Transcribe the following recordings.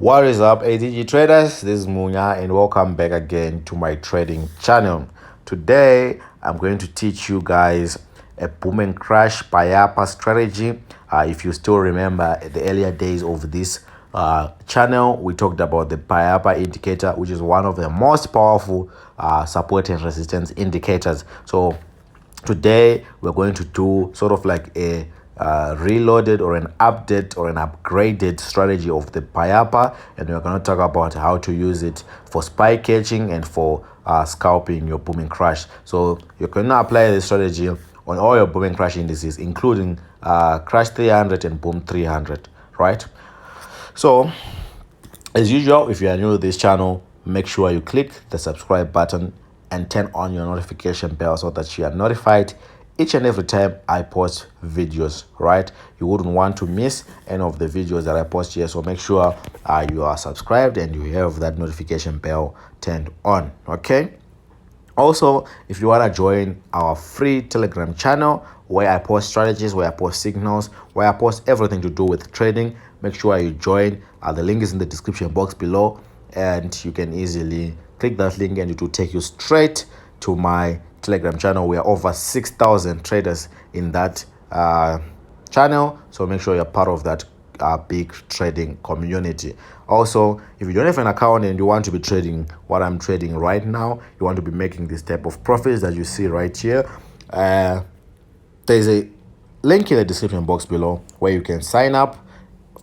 What is up, ATG traders? This is Munya, and welcome back again to my trading channel. Today, I'm going to teach you guys a boom and crash payapa strategy. If you still remember the earlier days of this channel, we talked about the payapa indicator, which is one of the most powerful support and resistance indicators. So today we're going to do sort of like a reloaded or an update or an upgraded strategy of the payapa, and we're going to talk about how to use it for spike catching and for scalping your boom and crash. So you can apply this strategy on all your boom and crash indices, including crash 300 and boom 300, right? So as usual, if you are new to this channel, make sure you click the subscribe button and turn on your notification bell so that you are notified each and every time I post videos, right? You wouldn't want to miss any of the videos that I post here, so make sure you are subscribed and you have that notification bell turned on, okay? Also, if you want to join our free Telegram channel where I post strategies, where I post signals, where I post everything to do with trading, make sure you join. The link is in the description box below, and you can easily click that link and it will take you straight to my Telegram channel. We are over 6,000 traders in that channel, so make sure you're part of that big trading community. Also, if you don't have an account and you want to be trading what I'm trading right now, you want to be making this type of profits that you see right here, there's a link in the description box below where you can sign up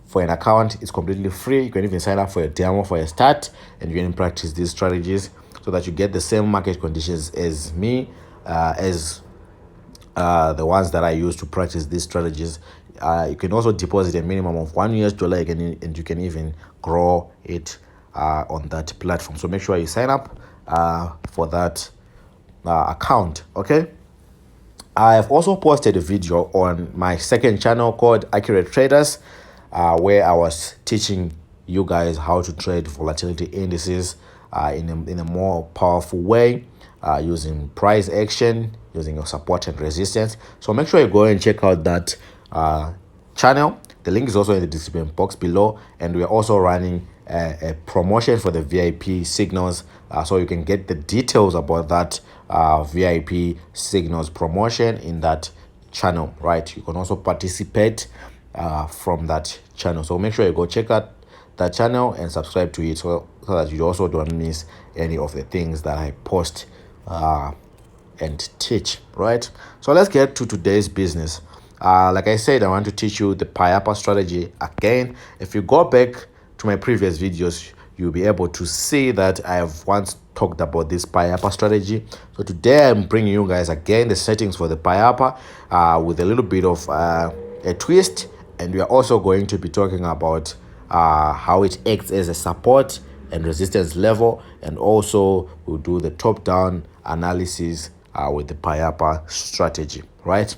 for an account. It's completely free. You can even sign up for a demo for a start, and you can practice these strategies so that you get the same market conditions as me, as the ones that I use to practice these strategies. You can also deposit a minimum of $1 and you can even grow it on that platform. So make sure you sign up for that account, okay? I have also posted a video on my second channel called Accurate Traders, where I was teaching you guys how to trade volatility indices in a more powerful way, using price action, using your support and resistance. So make sure you go and check out that channel. The link is also in the description box below, and we are also running a promotion for the VIP signals, so you can get the details about that VIP signals promotion in that channel, right? You can also participate from that channel, so make sure you go check out that channel and subscribe to it so that you also don't miss any of the things that I post and teach, right? So let's get to today's business. Like I said, I want to teach you the payapa strategy again. If you go back to my previous videos, you'll be able to see that I have once talked about this payapa strategy. So today I'm bringing you guys again the settings for the payapa with a little bit of a twist, and we are also going to be talking about how it acts as a support and resistance level, and also we'll do the top-down analysis with the payapa strategy, right?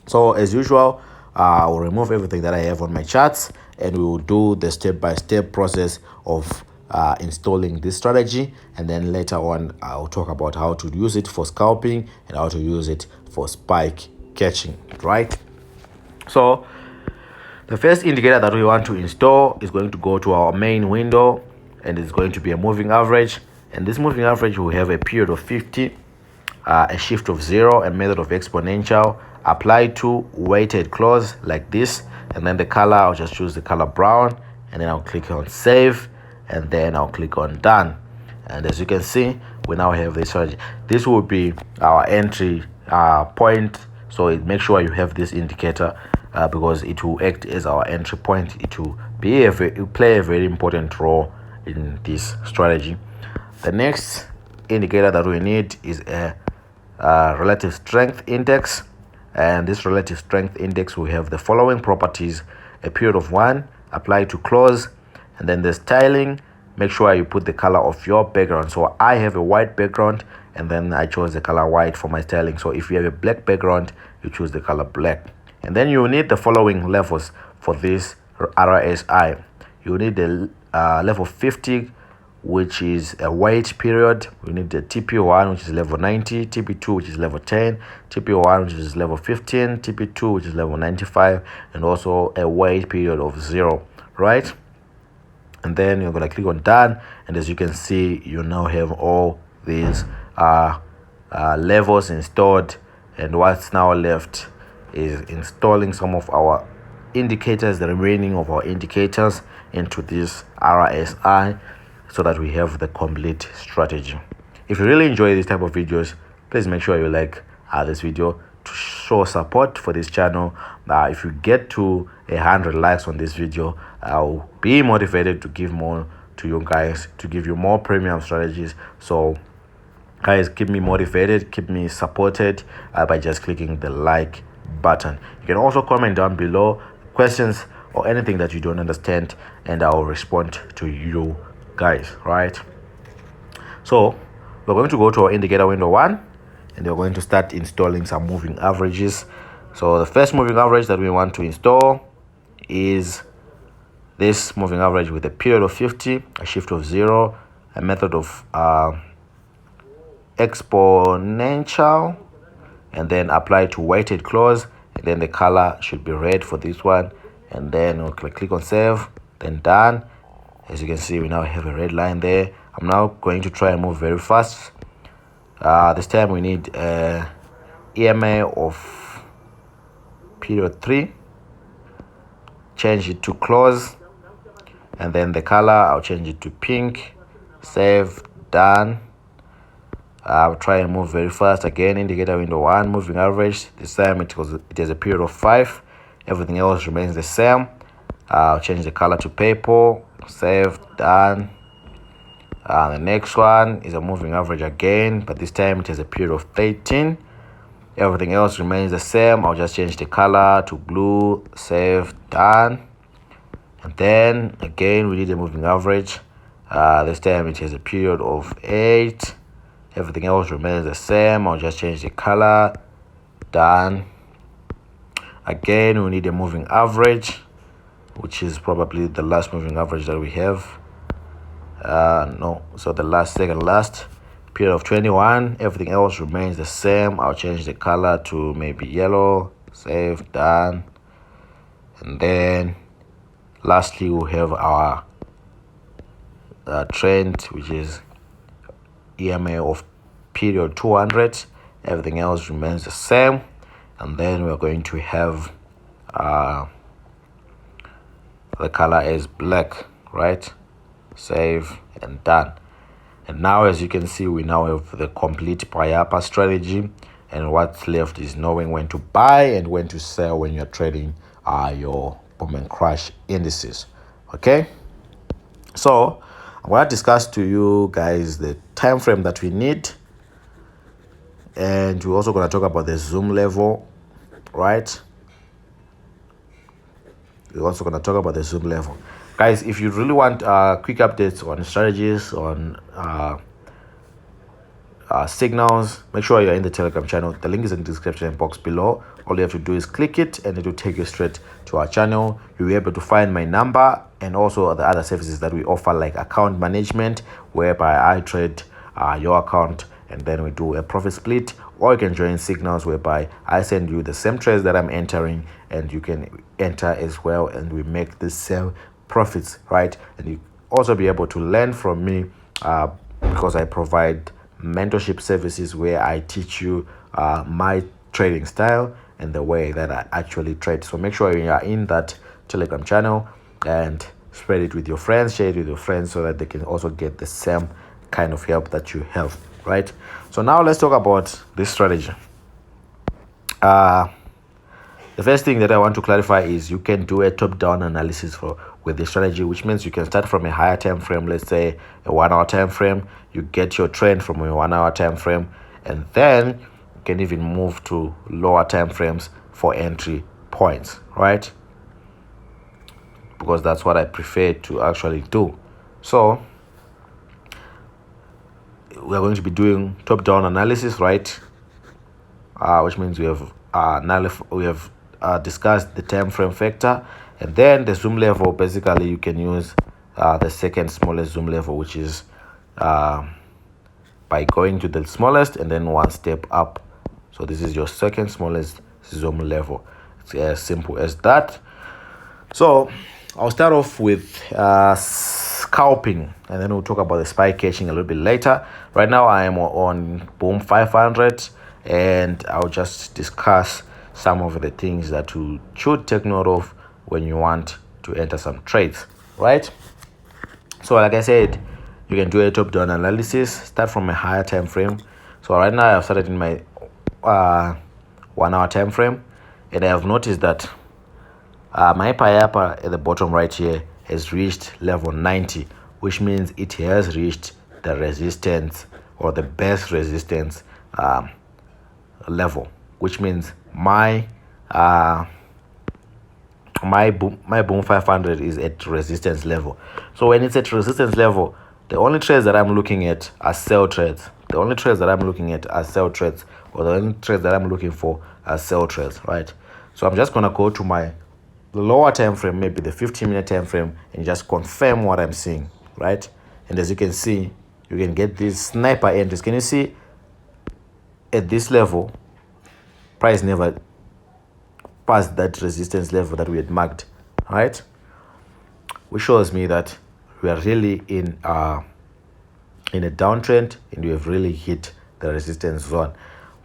So as usual, I'll remove everything that I have on my charts, and we will do the step-by-step process of installing this strategy, and then later on I'll talk about how to use it for scalping and how to use it for spike catching, right? So the first indicator that we want to install is going to go to our main window, and it's going to be a moving average, and this moving average will have a period of 50, a shift of 0, and method of exponential. Apply to weighted close like this, and then the color, I'll just choose the color brown, and then I'll click on save, and then I'll click on done. And as you can see, we now have this strategy. This will be our entry point, so make sure you have this indicator because it will act as our entry point. It will play a very important role in this strategy. The next indicator that we need is a relative strength index, and this relative strength index will have the following properties: a period of 1, apply to close, and then the styling. Make sure you put the color of your background. So I have a white background, and then I chose the color white for my styling. So if you have a black background, you choose the color black. And then you need the following levels for this RSI. You need the level 50, which is a wait period. We need the TP1, which is level 90, TP2, which is level 10, TP1, which is level 15, TP2, which is level 95, and also a wait period of 0, right? and then you're going to click on done. And as you can see, you now have all these levels installed, and what's now left is installing some of our indicators, the remaining of our indicators, into this RSI, so that we have the complete strategy. If you really enjoy this type of videos, please make sure you like this video to show support for this channel. If you get to 100 likes on this video, I'll be motivated to give more to you guys, to give you more premium strategies. So guys, keep me motivated, keep me supported by just clicking the like button. You can also comment down below questions or anything that you don't understand, and I'll respond to you guys, right? So we're going to go to our indicator window 1, and we're going to start installing some moving averages. So the first moving average that we want to install is this moving average with a period of 50, a shift of 0, a method of exponential, and then apply to weighted close, and then the color should be red for this one, and then we'll click on save, then done. As you can see, we now have a red line there. I'm now going to try and move very fast. This time we need EMA of period 3, change it to close, and then the color I'll change it to pink. Save, done. I'll try and move very fast again. Indicator window 1, moving average. This time it has a period of 5. Everything else remains the same. I'll change the color to purple. Save, done. The next one is a moving average again, but this time it has a period of 13. Everything else remains the same. I'll just change the color to blue. Save, done. And then again we need a moving average. This time it has a period of 8. Everything else remains the same. I'll just change the color. Done. Again, we need a moving average, which is probably the last moving average that we have. So the second last period of 21. Everything else remains the same. I'll change the color to maybe yellow. Save, done. And then lastly, we'll have our trend, which is EMA of period 200. Everything else remains the same, and then we're going to have the color as black, right? Save and done. And now, as you can see, we now have the complete payapa strategy, and what's left is knowing when to buy and when to sell when you're trading your boom and crash indices. Okay, so I'm going to discuss to you guys the time frame that we need, and we're also going to talk about the zoom level, right? We're also going to talk about the zoom level. Guys, if you really want quick updates on strategies, on signals, make sure you're in the Telegram channel. The link is in the description box below. All you have to do is click it, and it will take you straight to our channel. You'll be able to find my number and also the other services that we offer, like account management, whereby I trade your account and then we do a profit split. Or you can join signals, whereby I send you the same trades that I'm entering and you can enter as well, and we make the same profits, right? And you also be able to learn from me because I provide mentorship services where I teach you my trading style and the way that I actually trade. So make sure you are in that Telegram channel and spread it with your friends, share it with your friends, so that they can also get the same kind of help that you have, right? So now let's talk about this strategy. The first thing that I want to clarify is you can do a top-down analysis with the strategy, which means you can start from a higher time frame, let's say a 1 hour time frame. You get your trend from a 1 hour time frame, and then you can even move to lower time frames for entry points, right? Because that's what I prefer to actually do. So we're going to be doing top-down analysis, right? Which means we have discussed the time frame factor, and then the zoom level. Basically, you can use the second smallest zoom level, which is by going to the smallest and then one step up. So this is your second smallest zoom level. It's as simple as that. So I'll start off with scalping, and then we'll talk about the spy catching a little bit later. Right now I am on boom 500, and I'll just discuss some of the things that you should take note of when you want to enter some trades, right? So like I said, you can do a top-down analysis, start from a higher time frame. So right now I've started in my 1 hour time frame, and I have noticed that my payapa at the bottom right here has reached level 90, which means it has reached the resistance, or the best resistance level, which means my boom 500 is at resistance level. So when it's at resistance level, the only trades that I'm looking at are sell trades. The only trades that I'm looking at are sell trades, or the only trades that I'm looking for are sell trades, right? So I'm just gonna go to my lower time frame, maybe the 15-minute time frame, and just confirm what I'm seeing, right? And as you can see, you can get these sniper entries. Can you see at this level, price never passed that resistance level that we had marked, right? Which shows me that we are really in a downtrend, and we have really hit the resistance zone.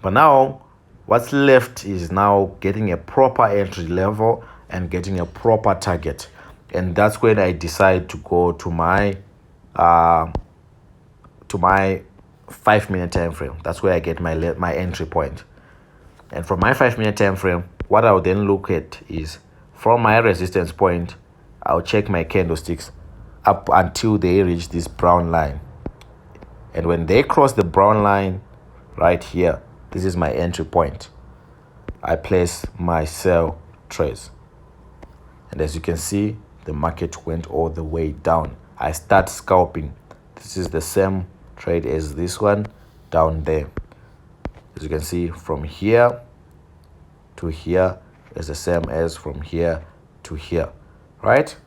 But now what's left is now getting a proper entry level and getting a proper target, and that's when I decide to go to my 5-minute time frame. That's where I get my entry point. And from my 5-minute time frame, what I'll then look at is, from my resistance point, I'll check my candlesticks up until they reach this brown line. And when they cross the brown line right here, this is my entry point. I place my sell trades. And as you can see, the market went all the way down. I start scalping. This is the same trade as this one down there. As you can see, from here to here is the same as from here to here, right?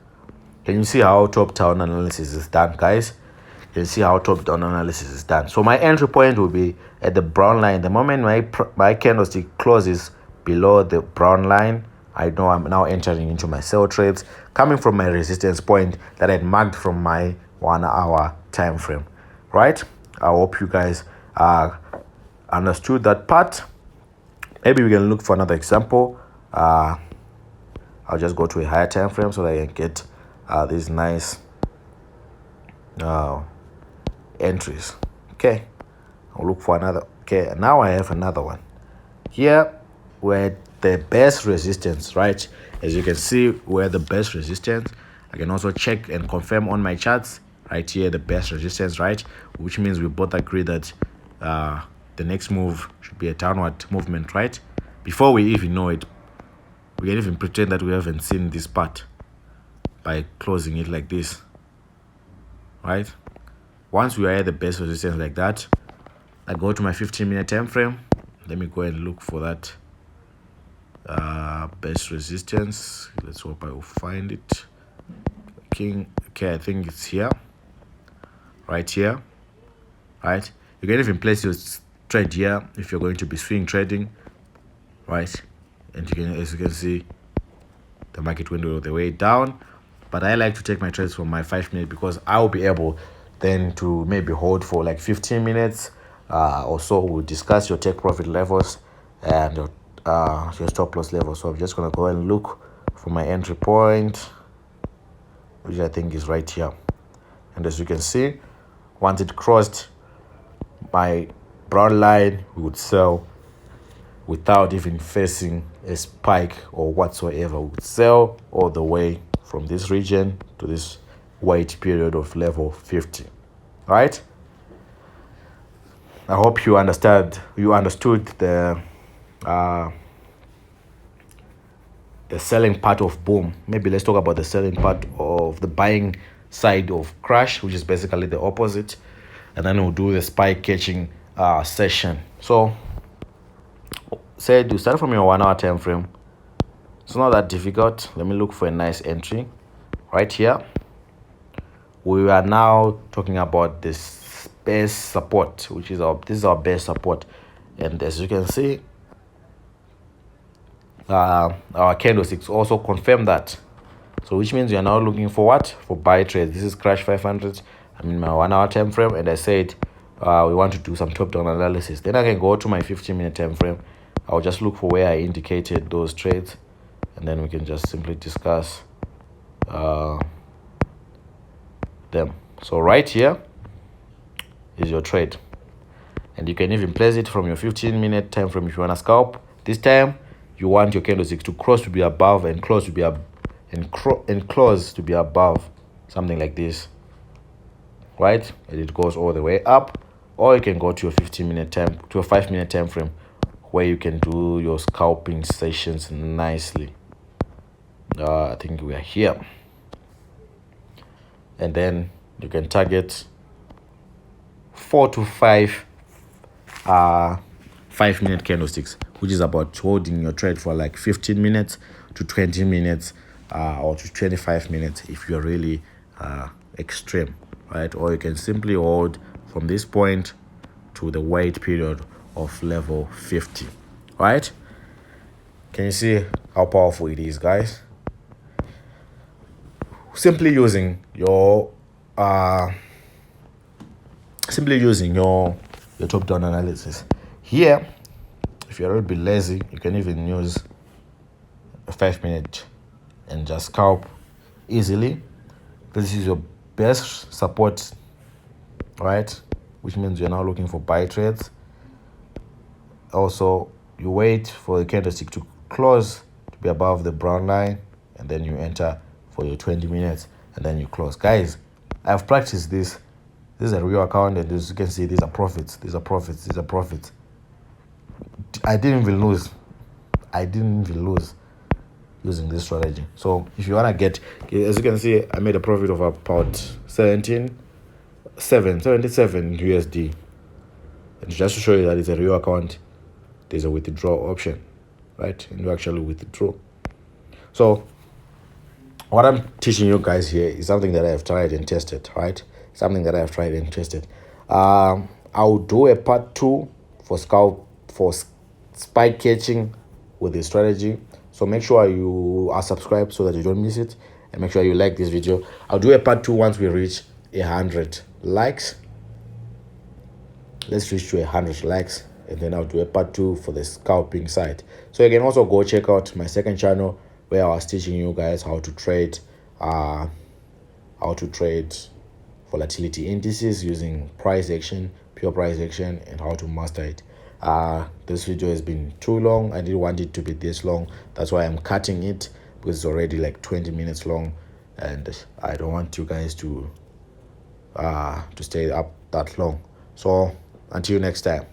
Can you see how top-down analysis is done, guys? Can you see how top-down analysis is done? So my entry point will be at the brown line. The moment my candlestick closes below the brown line, I know I'm now entering into my sell trades, coming from my resistance point that I had marked from my 1 hour time frame, right? I hope you guys understood that part. Maybe we can look for another example. I'll just go to a higher time frame so that I can get these nice entries. Okay, I'll look for another. Okay, now I have another one here where the best resistance, right? As you can see, where the best resistance. I can also check and confirm on my charts right here, the best resistance, right? Which means we both agree that the next move should be a downward movement, right? Before we even know it, we can even pretend that we haven't seen this part by closing it like this, right? Once we are at the best resistance like that, I go to my 15-minute time frame. Let me go and look for that best resistance. Let's hope I will find it. Okay, I think it's here, right here, right? You can even place your trade here if you're going to be swing trading, right? And you can, as you can see, the market went all the way down. But I like to take my trades from my 5-minute, because I'll be able then to maybe hold for like 15 minutes or so. We'll discuss your take profit levels and your stop loss levels. So I'm just going to go and look for my entry point, which I think is right here. And as you can see, once it crossed my brown line, we would sell without even facing a spike or whatsoever. We would sell all the way from this region to this wait period of level 50, right? I hope you understood the selling part of boom. Maybe let's talk about the selling part of the buying side of crash, which is basically the opposite, and then we'll do the spike catching session. So say you start from your 1 hour time frame. It's not that difficult. Let me look for a nice entry right here. We are now talking about this base support, which is this is our base support, and as you can see, our candlesticks also confirm that. So So which means we are now looking for what? For buy trades. This is crash 500. I'm in my 1 hour time frame, and I said we want to do some top down analysis. Then I can go to my 15-minute time frame. I'll just look for where I indicated those trades, and then we can just simply discuss them. So right here is your trade, and you can even place it from your 15-minute time frame if you want to scalp. This time you want your candlestick to cross to be above and close to be close to be above, something like this, right? And it goes all the way up. Or you can go to your 15-minute time to a 5-minute time frame where you can do your scalping sessions nicely. I think we are here, and then you can target 4 to 5 5-minute candlesticks, which is about holding your trade for like 15 minutes to 20 minutes or to 25 minutes if you're really extreme, right? Or you can simply hold from this point to the wait period of level 50, right? Can you see how powerful it is, guys? Simply using your top down analysis. Here, if you're a little bit lazy, you can even use a 5-minute and just scalp easily. This is your best support, right? Which means you're now looking for buy trades. Also, you wait for the candlestick to close to be above the brown line, and then you enter for your 20 minutes, and then you close. Guys, I've practiced this. This is a real account, and as you can see, these are profits. These are profits. These are profits. I didn't even lose using this strategy. So if you want to get, as you can see, I made a profit of about 77 USD. And just to show you that it's a real account, there's a withdraw option, right? And you actually withdraw. So what I'm teaching you guys here is something that I have tried and tested, right? Something that I have tried and tested. I'll do a part 2 for spike catching with this strategy. So make sure you are subscribed so that you don't miss it, and make sure you like this video. I'll do a part 2 once we reach 100 likes. Let's reach to 100 likes, and then I'll do a part 2 for the scalping side. So you can also go check out my second channel where I was teaching you guys how to trade volatility indices using price action, pure price action, and how to master it. This video has been too long. I didn't want it to be this long. That's why I'm cutting it, because it's already like 20 minutes long, and I don't want you guys to stay up that long. So until next time.